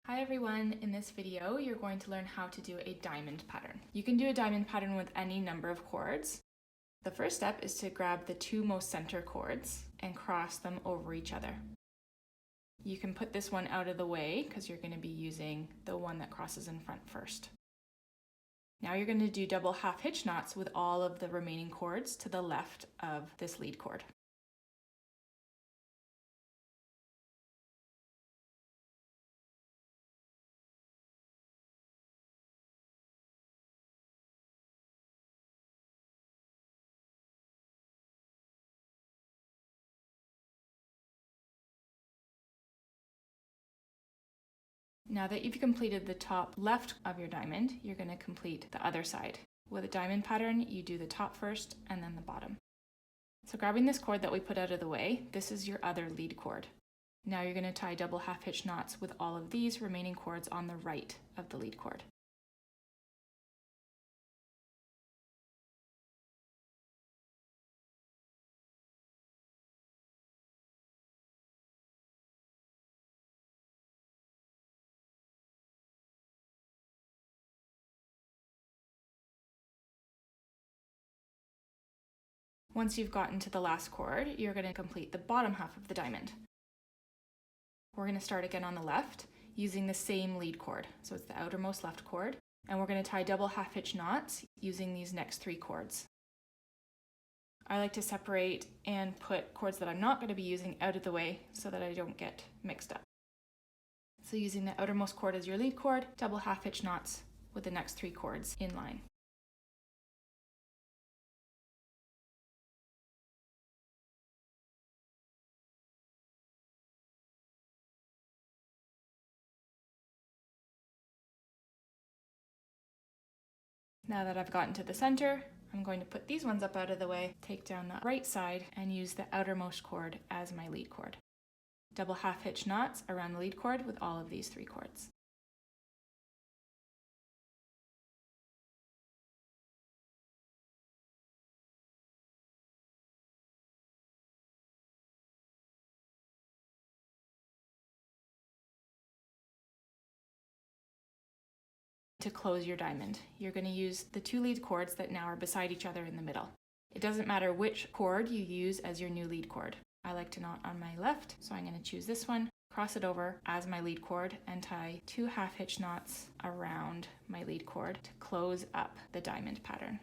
Hi everyone, in this video you're going to learn how to do a diamond pattern. You can do a diamond pattern with any number of cords. The first step is to grab the two most center cords and cross them over each other. You can put this one out of the way because you're going to be using the one that crosses in front first. Now you're going to do double half hitch knots with all of the remaining cords to the left of this lead cord. Now that you've completed the top left of your diamond, you're going to complete the other side. With a diamond pattern, you do the top first and then the bottom. So grabbing this cord that we put out of the way, this is your other lead cord. Now you're going to tie double half hitch knots with all of these remaining cords on the right of the lead cord. Once you've gotten to the last cord, you're going to complete the bottom half of the diamond. We're going to start again on the left using the same lead cord. So it's the outermost left cord, and we're going to tie double half hitch knots using these next three cords. I like to separate and put cords that I'm not going to be using out of the way so that I don't get mixed up. So using the outermost cord as your lead cord, double half hitch knots with the next three cords in line. Now that I've gotten to the center, I'm going to put these ones up out of the way, take down the right side, and use the outermost cord as my lead cord. Double half hitch knots around the lead cord with all of these three cords. To close your diamond, you're going to use the two lead cords that now are beside each other in the middle. It doesn't matter which cord you use as your new lead cord. I like to knot on my left, so I'm going to choose this one, cross it over as my lead cord, and tie two half hitch knots around my lead cord to close up the diamond pattern.